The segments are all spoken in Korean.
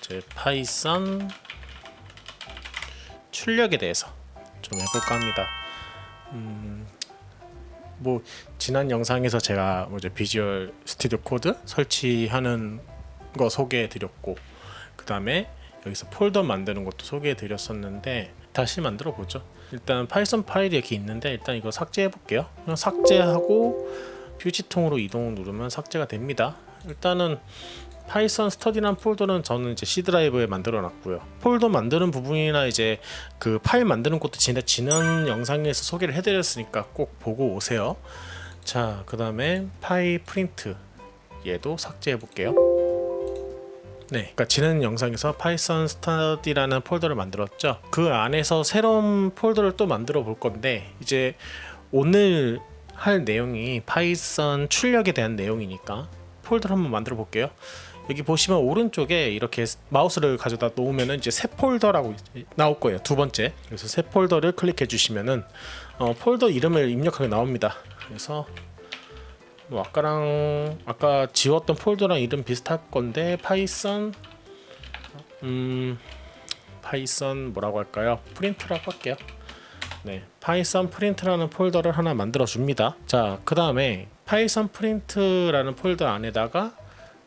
이제 파이썬 출력에 대해서 좀 해볼까 합니다. 뭐 지난 영상에서 제가 뭐 이제 비주얼 스튜디오 코드 설치하는 거 소개해드렸고, 그 다음에 여기서 폴더 만드는 것도 소개해드렸었는데 다시 만들어 보죠. 일단 파이썬 파일이 이렇게 있는데 일단 이거 삭제해 볼게요. 그냥 삭제하고 휴지통으로 이동 누르면 삭제가 됩니다. 일단은 파이썬 스터디라는 폴더는 저는 이제 C 드라이브에 만들어 놨고요. 폴더 만드는 부분이나 이제 그 파일 만드는 것도 지난 영상에서 소개를 해드렸으니까 꼭 보고 오세요. 자, 그 다음에 파일 프린트 얘도 삭제해 볼게요. 네, 그러니까 지난 영상에서 파이썬 스터디라는 폴더를 만들었죠. 그 안에서 새로운 폴더를 또 만들어 볼 건데, 이제 오늘 할 내용이 파이썬 출력에 대한 내용이니까 폴더를 한번 만들어 볼게요. 여기 보시면 오른쪽에 이렇게 마우스를 가져다 놓으면 이제 새 폴더라고 나올 거예요. 두 번째. 그래서 새 폴더를 클릭해 주시면은 폴더 이름을 입력하게 나옵니다. 그래서 뭐 아까 지웠던 폴더랑 이름 비슷할 건데 파이썬 뭐라고 할까요? 프린트라고 할게요. 네, 파이썬 프린트라는 폴더를 하나 만들어 줍니다. 자, 그 다음에 파이썬 프린트라는 폴더 안에다가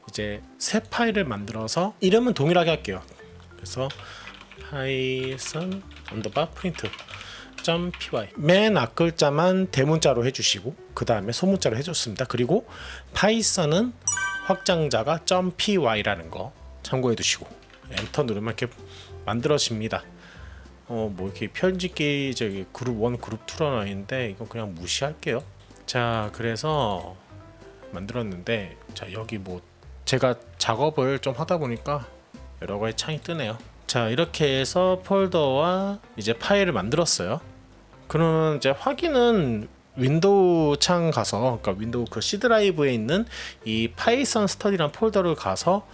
이제 새 파일을 만들어서 이름은 동일하게 할게요. 그래서 파이썬 언더바 프린트 .py 맨 앞글자만 대문자로 해주시고 그 다음에 소문자로 해줬습니다. 그리고 파이썬은 확장자가 .py라는 거 참고해 두시고 엔터 누르면 이렇게 만들어집니다. 뭐 이렇게 편집기 저기 그룹 1, 그룹 2로 나와 있는데 이거 그냥 무시할게요. 자, 그래서 만들었는데, 자, 여기 뭐 제가 작업을 좀 하다 보니까 여러 가지 창이 뜨네요. 자, 이렇게 해서 폴더와 이제 파일을 만들었어요. 그러면 이제 확인은 윈도우 창 가서, 그러니까 윈도우 그 C 드라이브에 있는 이 파이썬 스터디라는 폴더를 가서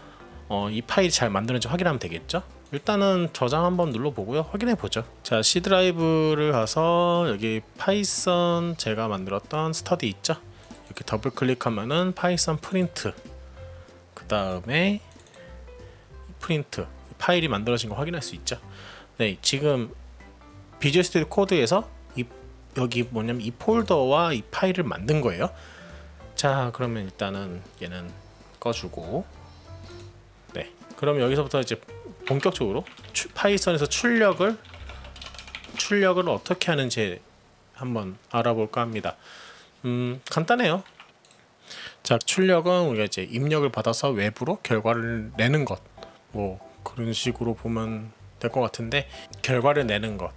이 파일이 잘 만드는지 확인하면 되겠죠. 일단은 저장 한번 눌러보고요. 확인해 보죠. 자, C 드라이브를 가서 여기 파이썬 제가 만들었던 스터디 있죠. 이렇게 더블 클릭하면은 파이썬 프린트, 그 다음에 프린트 파일이 만들어진 거 확인할 수 있죠. 네, 지금 비주얼 스튜디오 코드에서 여기 뭐냐면 이 폴더와 이 파일을 만든 거예요. 자, 그러면 일단은 얘는 꺼주고, 네, 그럼 여기서부터 이제 본격적으로 파이썬에서 출력을 어떻게 하는지 한번 알아볼까 합니다. 간단해요. 자, 출력은 우리가 이제 입력을 받아서 외부로 결과를 내는 것, 뭐 그런 식으로 보면 될 것 같은데, 결과를 내는 것,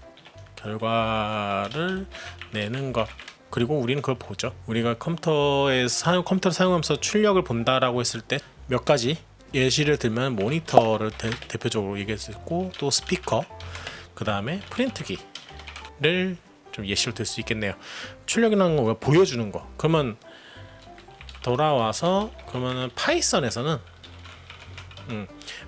그리고 우리는 그걸 보죠. 우리가 컴퓨터를 사용하면서 출력을 본다라고 했을 때 몇 가지 예시를 들면 모니터를 대표적으로 얘기했고, 또 스피커, 그 다음에 프린트기를 좀 예시로 들 수 있겠네요. 출력이라는 거 보여주는 거. 그러면 돌아와서 그러면은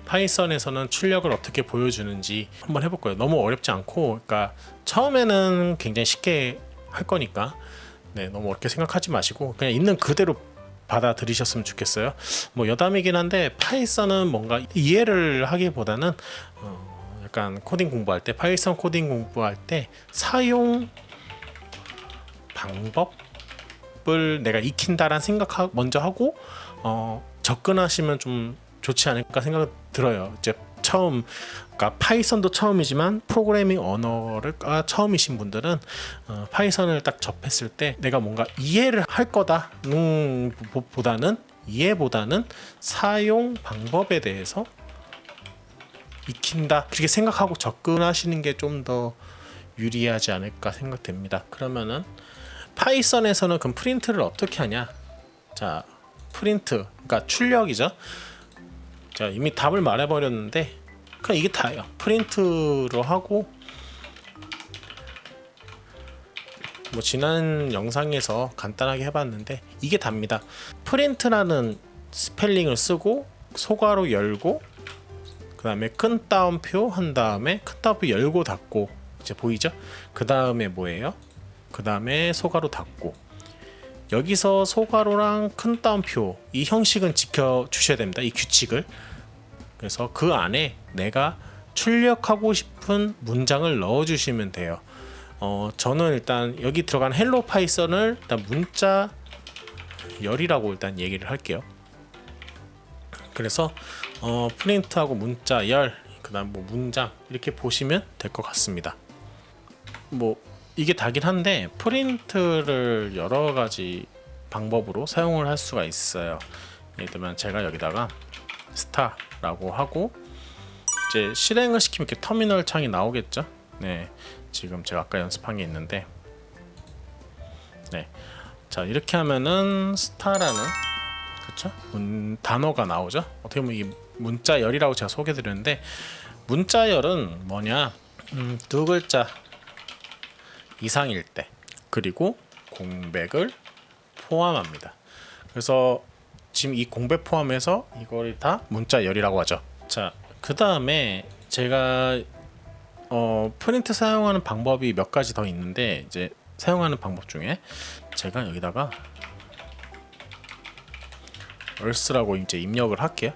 파이썬에서는 출력을 어떻게 보여주는지 한번 해볼 거예요. 너무 어렵지 않고, 그러니까 처음에는 굉장히 쉽게 할 거니까 네, 너무 어렵게 생각하지 마시고 그냥 있는 그대로 받아들이셨으면 좋겠어요. 뭐 여담이긴 한데 파이썬은 뭔가 이해를 하기보다는 약간 코딩 공부할 때, 파이썬 코딩 공부할 때 사용 방법을 내가 익힌다라는 생각 먼저 하고 접근하시면 좀 좋지 않을까 생각 들어요. 이제 그러니까 파이썬도 처음이지만 프로그래밍 언어가 처음이신 분들은 파이썬을 딱 접했을 때 내가 뭔가 이해를 할 거다는 이해보다는 사용 방법에 대해서 익힌다, 그렇게 생각하고 접근하시는 게 좀 더 유리하지 않을까 생각됩니다. 그러면은 파이썬에서는 그럼 프린트를 어떻게 하냐? 자, 프린트, 그러니까 출력이죠. 자, 이미 답을 말해버렸는데 그냥 이게 다예요. 프린트로 하고, 뭐 지난 영상에서 간단하게 해봤는데 이게 답니다. 프린트라는 스펠링을 쓰고 소괄호 열고 그 다음에 큰 따옴표 한 다음에 큰 따옴표 열고 닫고, 이제 보이죠? 그 다음에 뭐예요? 그 다음에 소괄호 닫고, 여기서 소괄호랑 큰 따옴표 이 형식은 지켜주셔야 됩니다. 이 규칙을. 그래서 그 안에 내가 출력하고 싶은 문장을 넣어주시면 돼요. 저는 일단 여기 들어간 헬로 파이썬을 일단 문자 열이라고 일단 얘기를 할게요. 그래서 프린트하고 문자 열, 그다음 뭐 문장 이렇게 보시면 될 것 같습니다. 뭐 이게 다긴 한데 프린트를 여러 가지 방법으로 사용을 할 수가 있어요. 예를 들면 제가 여기다가 스타라고 하고 이제 실행을 시키면 이렇게 터미널 창이 나오겠죠. 네, 지금 제가 아까 연습한 게 있는데, 네, 자 이렇게 하면은 스타라는 그쵸? 단어가 나오죠. 어떻게 보면 이 문자열이라고 제가 소개드렸는데, 문자열은 뭐냐? 두 글자 이상일 때, 그리고 공백을 포함합니다. 그래서 지금 이 공백 포함해서 이걸 다 문자열이라고 하죠. 자, 그 다음에 제가 프린트 사용하는 방법이 몇 가지 더 있는데, 이제 사용하는 방법 중에 제가 여기다가 earth라고 이제 입력을 할게요.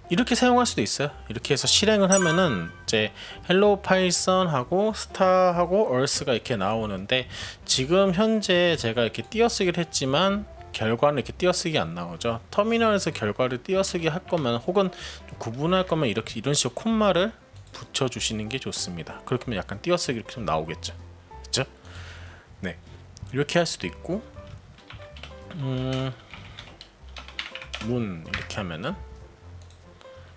이렇게 사용할 수도 있어요. 이렇게 해서 실행을 하면은 이제 헬로 파이썬하고 스타하고 earth가 이렇게 나오는데, 지금 현재 제가 이렇게 띄어쓰기를 했지만 결과는 이렇게 띄어쓰기 안 나오죠. 터미널에서 결과를 띄어쓰기 할 거면, 혹은 좀 구분할 거면 이렇게 이런 식으로 콤마를 붙여 주시는 게 좋습니다. 그렇게 하면 약간 띄어쓰기 이렇게 좀 나오겠죠. 그렇죠? 네, 이렇게 할 수도 있고, 문 이렇게 하면은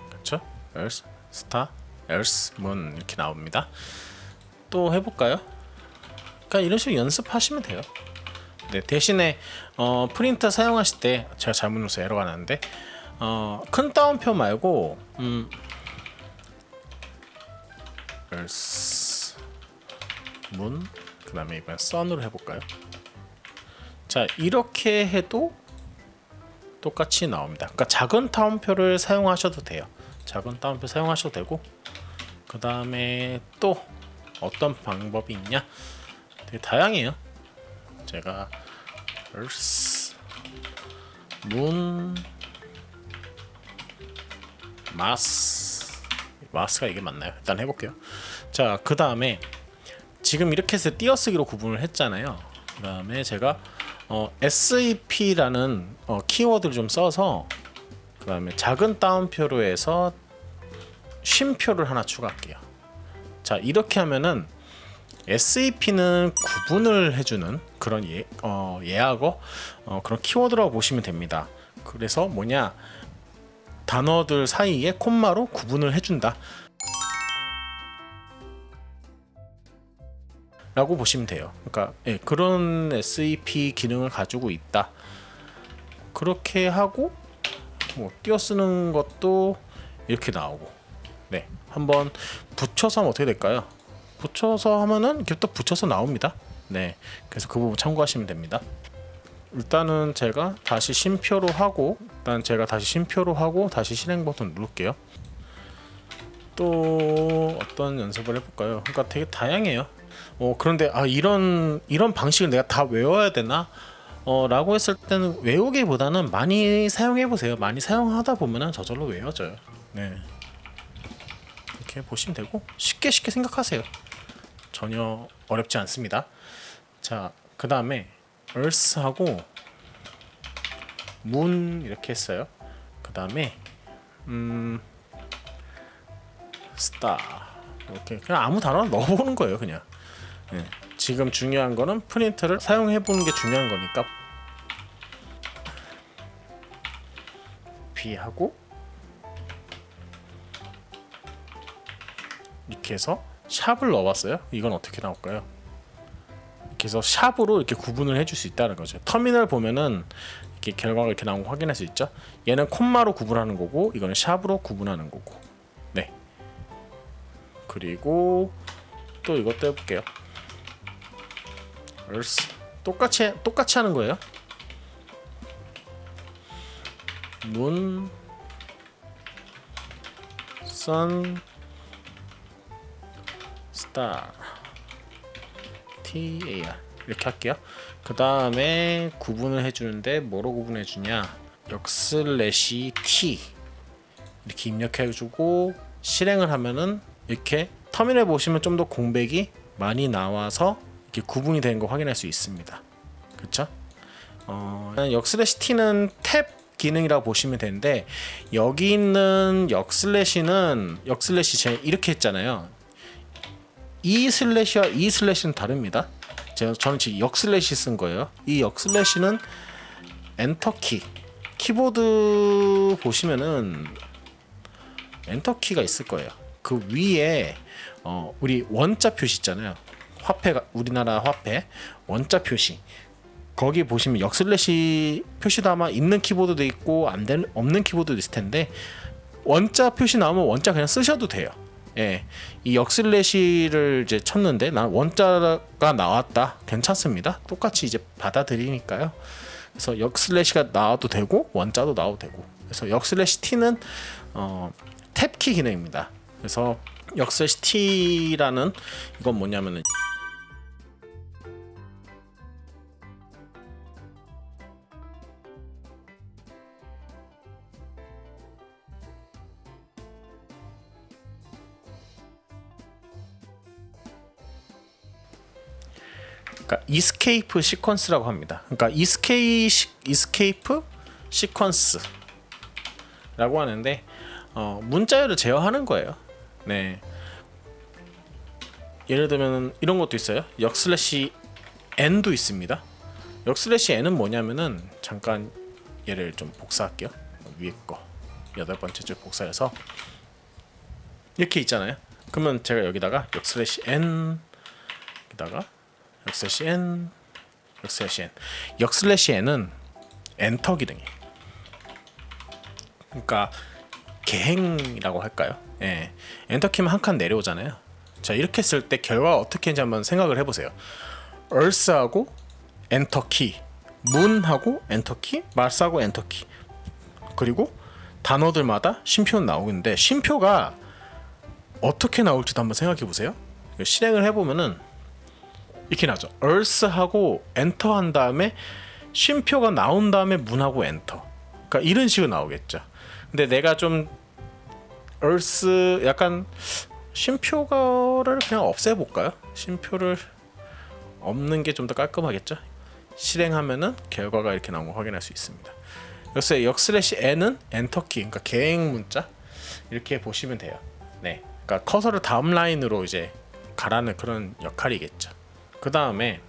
그렇죠? earth, star, earth, moon 이렇게 나옵니다. 또 해볼까요? 그러니까 이런 식으로 연습하시면 돼요. 네, 대신에 프린터 사용하실 때 제가 잘못 눌러서 에러가 나는데, 큰 따옴표 말고 earth, moon, 그 다음에 이번엔 sun으로 해볼까요? 자, 이렇게 해도 똑같이 나옵니다. 그러니까 작은 따옴표를 사용하셔도 돼요. 작은 따옴표 사용하셔도 되고, 그 다음에 또 어떤 방법이 있냐? 되게 다양해요. 제가 earth, moon, mass가 이게 맞나요? 일단 해볼게요. 자, 그 다음에 지금 이렇게 해서 띄어쓰기로 구분을 했잖아요. 그 다음에 제가 SEP라는 키워드를 좀 써서, 그 다음에 작은 따옴표로 해서 쉼표를 하나 추가할게요. 자, 이렇게 하면은 SEP는 구분을 해주는 그런 예하고 그런 키워드라고 보시면 됩니다. 그래서 뭐냐, 단어들 사이에 콤마로 구분을 해준다 라고 보시면 돼요. 그러니까 그런 SEP 기능을 가지고 있다. 그렇게 하고 뭐 띄어쓰는 것도 이렇게 나오고, 네, 한번 붙여서 하면 어떻게 될까요? 붙여서 하면은 이렇게 또 붙여서 나옵니다. 네, 그래서 그 부분 참고하시면 됩니다. 일단은 제가 다시 쉼표로 하고 다시 실행 버튼 누를게요. 또 어떤 연습을 해볼까요? 그러니까 되게 다양해요. 그런데 이런 방식을 내가 다 외워야 되나? 라고 했을 때는 외우기보다는 많이 사용해 보세요. 많이 사용하다 보면은 저절로 외워져요. 네, 이렇게 보시면 되고, 쉽게 생각하세요. 전혀 어렵지 않습니다. 자, 그 다음에 earth하고 moon 이렇게 했어요. 그 다음에 star 이렇게 그냥 아무 단어 넣어보는 거예요. 그냥. 네. 지금 중요한 거는 프린트를 사용해 보는 게 중요한 거니까, B하고 이렇게 해서 샵을 넣어봤어요. 이건 어떻게 나올까요? 이렇게 해서 샵으로 이렇게 구분을 해줄 수 있다는 거죠. 터미널 보면은 이렇게 결과가 이렇게 나온 거 확인할 수 있죠. 얘는 콤마로 구분하는 거고, 이거는 샵으로 구분하는 거고. 네. 그리고 또 이것도 해볼게요. earth 똑같이 하는 거예요. moon, sun, star, TAR 이렇게 할게요. 그 다음에 구분을 해주는데 뭐로 구분해주냐? 역슬래시 T 이렇게 입력해주고 실행을 하면은 이렇게 터미널 보시면 좀 더 공백이 많이 나와서 이렇게 구분이 되는 거 확인할 수 있습니다. 그렇죠? 역슬래시 T는 탭 기능이라고 보시면 되는데, 여기 있는 역슬래시는 역슬래시 이렇게 했잖아요. 이 슬래시와 이 슬래시는 다릅니다. 저는 지금 역슬래시 쓴 거예요. 이 역슬래시는 엔터키, 키보드 보시면은 엔터키가 있을 거예요. 그 위에 우리 원자 표시 있잖아요. 화폐가, 우리나라 화폐 원자 표시, 거기 보시면 역슬래시 표시도 아마 있는 키보드도 있고 없는 키보드도 있을 텐데, 원자 표시 나오면 원자 그냥 쓰셔도 돼요. 예, 이 역슬래시를 이제 쳤는데 난 원자가 나왔다, 괜찮습니다. 똑같이 이제 받아들이니까요. 그래서 역슬래시가 나와도 되고 원자도 나와도 되고. 그래서 역슬래시 T는 탭키 기능입니다. 그래서 역슬래시 T라는 이건 뭐냐면은 그러니까 이스케이프 시퀀스라고 합니다. 그러니까 이스케이프 시퀀스라고 하는데 문자열을 제어하는 거예요. 네. 예를 들면 이런 것도 있어요. 역슬래시 n도 있습니다. 역슬래시 n은 뭐냐면은, 잠깐 얘를 좀 복사할게요. 위에 거 8번째 줄 복사해서 이렇게 있잖아요. 그러면 제가 여기다가 역슬래시 n 여기다가 역슬래시 n 역슬래시 n, 역슬래시 n은 엔터 기능이에요. 그러니까 개행이라고 할까요? 예, 엔터 키면 한 칸 내려오잖아요. 자, 이렇게 했을 때 결과가 어떻게 했는지 한번 생각을 해보세요. Earth하고 엔터 키, Moon하고 엔터 키, Mars하고 엔터 키, 그리고 단어들마다 쉼표는 나오는데 쉼표가 어떻게 나올지도 한번 생각해 보세요. 실행을 해보면은 이렇게 나죠. Earth하고 엔터 한 다음에 쉼표가 나온 다음에 Moon하고 엔터. 그러니까 이런 식으로 나오겠죠. 근데 내가 좀 Earth 약간 쉼표를 그냥 없애볼까요? 쉼표를 없는 게 좀 더 깔끔하겠죠. 실행하면은 결과가 이렇게 나온 거 확인할 수 있습니다. 그래서 역슬래시 n은 엔터키, 그러니까 개행 문자 이렇게 보시면 돼요. 네, 그러니까 커서를 다음 라인으로 이제 가라는 그런 역할이겠죠. 그 다음에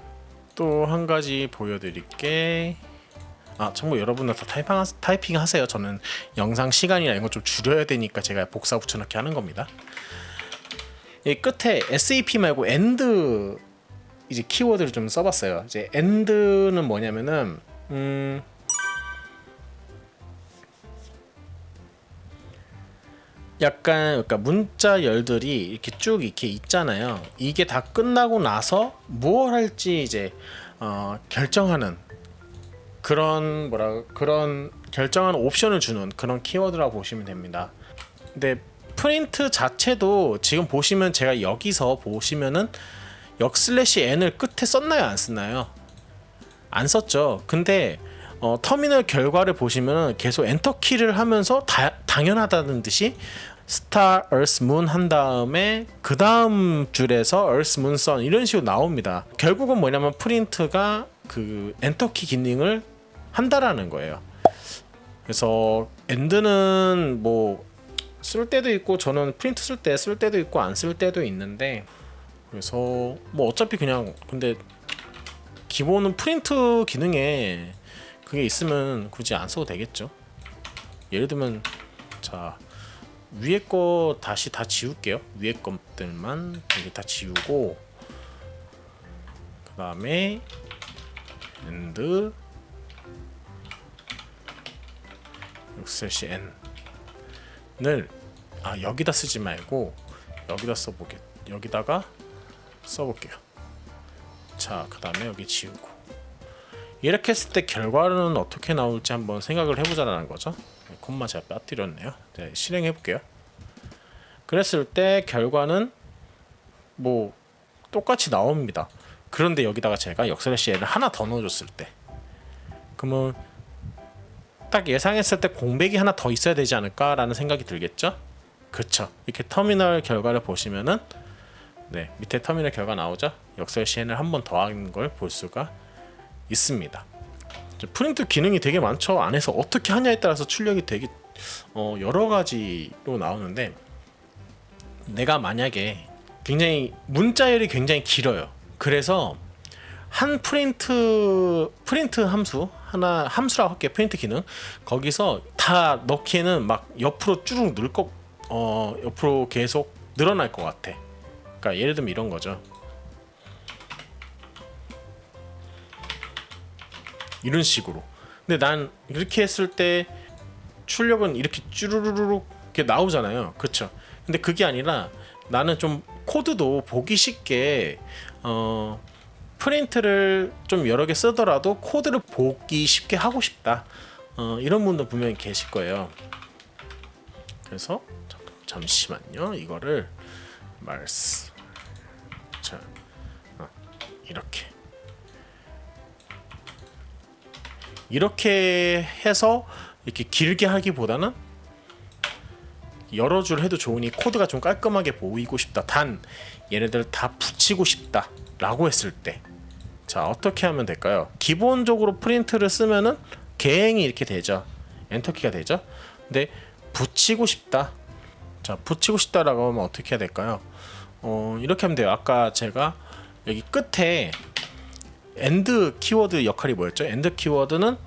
또 한 가지 보여드릴게. 참고 여러분들 다 타이핑 하세요. 저는 영상 시간이나 이런 거 좀 줄여야 되니까 제가 복사 붙여넣기 하는 겁니다. 이 끝에 SAP 말고 AND 이제 키워드를 좀 써봤어요. 이제 AND는 뭐냐면은 약간, 그러니까 문자 열들이 이렇게 쭉 이렇게 있잖아요. 이게 다 끝나고 나서 무엇 할지 이제 결정하는 그런 그런 결정하는 옵션을 주는 그런 키워드라고 보시면 됩니다. 근데 프린트 자체도 지금 보시면 제가 여기서 보시면은 역슬래시 n을 끝에 썼나요, 안 썼나요? 안 썼죠. 근데 터미널 결과를 보시면 계속 엔터 키를 하면서 당연하다는 듯이 스타, earth, moon 한 다음에 그 다음 줄에서 earth, moon, sun 이런 식으로 나옵니다. 결국은 뭐냐면 프린트가 그 엔터 키 기능을 한다라는 거예요. 그래서 end는 뭐 쓸 때도 있고, 저는 프린트 쓸 때도 있고 안 쓸 때도 있는데, 그래서 뭐 어차피 그냥, 근데 기본은 프린트 기능에 그게 있으면 굳이 안 써도 되겠죠. 예를 들면 자, 위에 거 다시 다 지울게요. 위에 것들만 여기 다 지우고, 그 다음에 and 역슬래시 n을 여기다 쓰지 말고 여기다가 써볼게요. 자, 그 다음에 여기 지우고, 이렇게 했을 때 결과는 어떻게 나올지 한번 생각을 해보자라는 거죠. 콤마 제가 빠뜨렸네요. 네, 실행해 볼게요. 그랬을 때 결과는 뭐 똑같이 나옵니다. 그런데 여기다가 제가 역슬래시 n을 하나 더 넣어줬을 때, 그러면 딱 예상했을 때 공백이 하나 더 있어야 되지 않을까라는 생각이 들겠죠? 그쵸. 이렇게 터미널 결과를 보시면은 네, 밑에 터미널 결과 나오죠? 역설 시엔을 한 번 더한 걸 볼 수가 있습니다. 프린트 기능이 되게 많죠. 안에서 어떻게 하냐에 따라서 출력이 되게 여러 가지로 나오는데, 내가 만약에 굉장히 문자열이 굉장히 길어요. 그래서 한 프린트 함수 함수라고 할게요. 프린트 기능 거기서 다 넣기에는 막 옆으로 쭈룩 옆으로 계속 늘어날 것 같아. 그러니까 예를 들면 이런 거죠. 이런 식으로. 근데 난 이렇게 했을 때 출력은 이렇게 쭈루루룩 이렇게 나오잖아요. 그렇죠? 근데 그게 아니라 나는 좀 코드도 보기 쉽게 프린트를 좀 여러 개 쓰더라도 코드를 보기 쉽게 하고 싶다. 이런 분도 분명히 계실 거예요. 그래서 잠시만요. 이거를 자, 이렇게 해서 이렇게 길게 하기보다는 여러 줄 해도 좋으니 코드가 좀 깔끔하게 보이고 싶다. 단 얘네들 다 붙이고 싶다 라고 했을 때, 자, 어떻게 하면 될까요? 기본적으로 프린트를 쓰면은 개행이 이렇게 되죠. 엔터키가 되죠. 근데 붙이고 싶다. 자, 붙이고 싶다라고 하면 어떻게 해야 될까요? 이렇게 하면 돼요. 아까 제가 여기 끝에 엔드 키워드 역할이 뭐였죠? 엔드 키워드는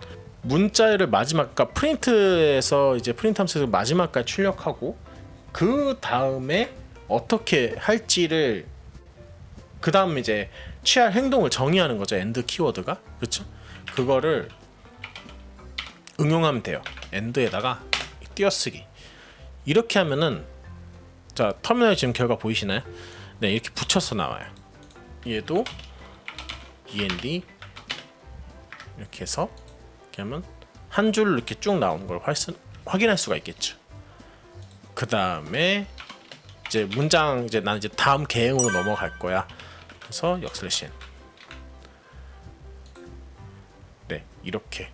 문자열을 마지막, 그러니까 프린트에서 이제 프린트 함수에서 마지막까지 출력하고 그 다음에 어떻게 할지를, 그 다음 이제 취할 행동을 정의하는 거죠. 엔드 키워드가. 그렇죠? 그거를 응용하면 돼요. 엔드에다가 띄어쓰기. 이렇게 하면은, 자, 터미널 지금 결과 보이시나요? 네, 이렇게 붙여서 나와요. 얘도 end 이렇게 해서 이렇게 하면 한 줄 이렇게 쭉 나오는 걸 확인할 수가 있겠죠. 그 다음에 이제 문장, 이제 난 이제 다음 개행으로 넘어갈 거야. 그래서 역슬래시 n. 네, 이렇게.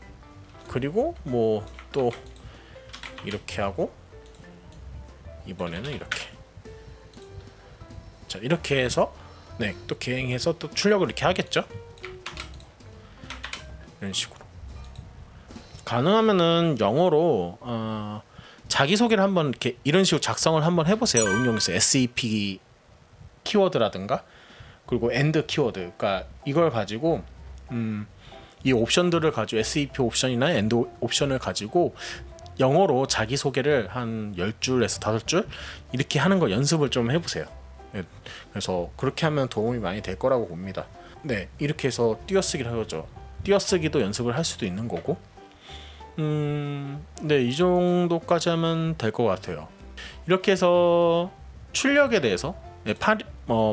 그리고 뭐 또 이렇게 하고 이번에는 이렇게. 자, 이렇게 해서 네, 또 개행해서 또 출력을 이렇게 하겠죠. 이런 식으로. 가능하면은 영어로 자기소개를 한번 이렇게 이런 식으로 작성을 한번 해보세요. 응용해서 SEP 키워드라든가 그리고 AND 키워드. 그러니까 이걸 가지고 이 옵션들을 가지고 SEP 옵션이나 AND 옵션을 가지고 영어로 자기소개를 한 10줄에서 5줄 이렇게 하는 거 연습을 좀 해보세요. 네, 그래서 그렇게 하면 도움이 많이 될 거라고 봅니다. 네, 이렇게 해서 띄어쓰기를 하죠. 띄어쓰기도 연습을 할 수도 있는 거고. 네, 이 정도까지 하면 될 것 같아요. 이렇게 해서 출력에 대해서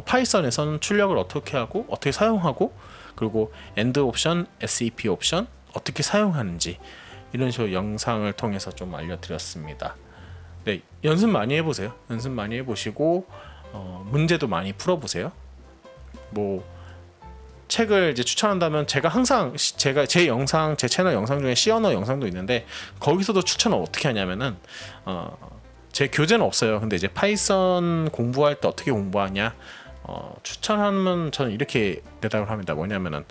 파이썬에서는 출력을 어떻게 하고 어떻게 사용하고 그리고 AND 옵션, SEP 옵션 어떻게 사용하는지 이런 식으로 영상을 통해서 좀 알려드렸습니다. 네, 연습 많이 해보세요. 연습 많이 해보시고 문제도 많이 풀어보세요. 뭐 책을 이제 추천한다면 제가 항상 제 채널 영상 중에 C 언어 영상도 있는데 거기서도 추천을 어떻게 하냐면은 제 교재는 없어요. 근데 이제 파이썬 공부할 때 어떻게 공부하냐 추천하면 저는 이렇게 대답을 합니다. 뭐냐면은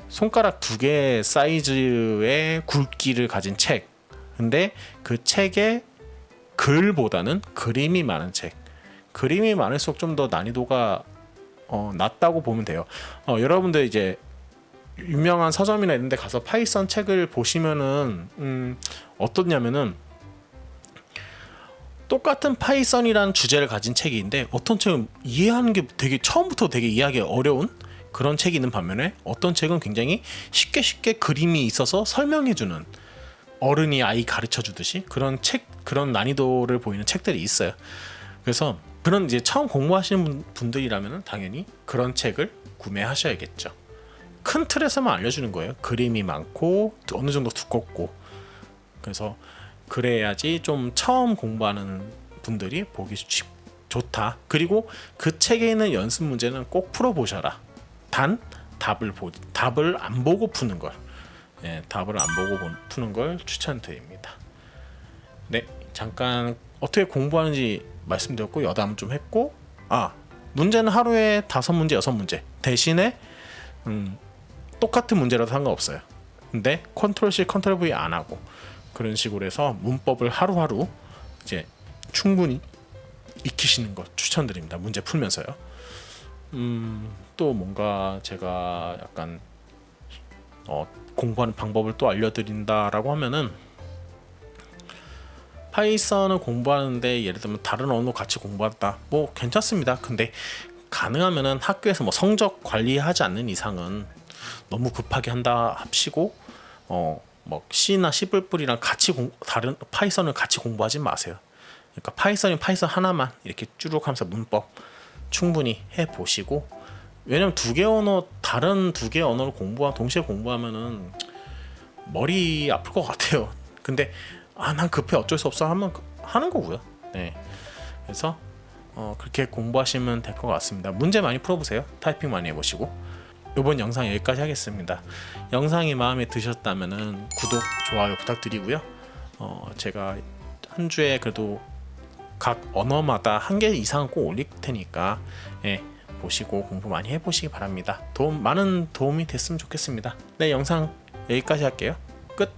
손가락 2개 사이즈의 굵기를 가진 책. 근데 그 책의 글보다는 그림이 많은 책. 그림이 많을수록 좀 더 난이도가 낮다고 보면 돼요. 여러분들 이제 유명한 서점이나 이런 데 가서 파이썬 책을 보시면은 어떻냐면은 똑같은 파이썬이라는 주제를 가진 책인데 어떤 책은 이해하는 게 되게 처음부터 되게 이해하기 어려운 그런 책이 있는 반면에 어떤 책은 굉장히 쉽게 그림이 있어서 설명해주는, 어른이 아이 가르쳐 주듯이 그런 난이도를 보이는 책들이 있어요. 그래서 그런 이제 처음 공부하시는 분들이라면 당연히 그런 책을 구매하셔야겠죠. 큰 틀에서만 알려주는 거예요. 그림이 많고 어느 정도 두껍고. 그래서 그래야지 좀 처음 공부하는 분들이 보기 좋다. 그리고 그 책에 있는 연습 문제는 꼭 풀어보셔라. 단 답을 안 보고 푸는 걸. 예, 답을 안 보고 푸는 걸 추천드립니다. 네, 잠깐 어떻게 공부하는지 말씀드렸고 여담 좀 했고, 문제는 하루에 5문제 6문제 대신에 똑같은 문제라도 상관없어요. 근데 컨트롤 C 컨트롤 V 안 하고 그런 식으로 해서 문법을 하루하루 이제 충분히 익히시는 거 추천드립니다. 문제 풀면서요. 또 뭔가 제가 약간 공부하는 방법을 또 알려드린다라고 하면은, 파이썬을 공부하는데 예를 들면 다른 언어 같이 공부한다, 뭐 괜찮습니다. 근데 가능하면은 학교에서 뭐 성적 관리하지 않는 이상은 너무 급하게 한다 합시고 뭐 C나 C++이랑 같이 다른 파이썬을 같이 공부하지 마세요. 그러니까 파이썬이 파이썬 하나만 이렇게 쭉 하면서 문법 충분히 해 보시고, 왜냐면 다른 두 개 언어를 동시에 공부하면은 머리 아플 것 같아요. 근데 난 급해 어쩔 수 없어 하면 하는 거고요. 네, 그래서 그렇게 공부하시면 될 것 같습니다. 문제 많이 풀어보세요. 타이핑 많이 해보시고. 이번 영상 여기까지 하겠습니다. 영상이 마음에 드셨다면은 구독, 좋아요 부탁드리고요. 제가 한 주에 그래도 각 언어마다 1개 이상은 꼭 올릴 테니까 보시고 공부 많이 해보시기 바랍니다. 많은 도움이 됐으면 좋겠습니다. 네, 영상 여기까지 할게요. 끝.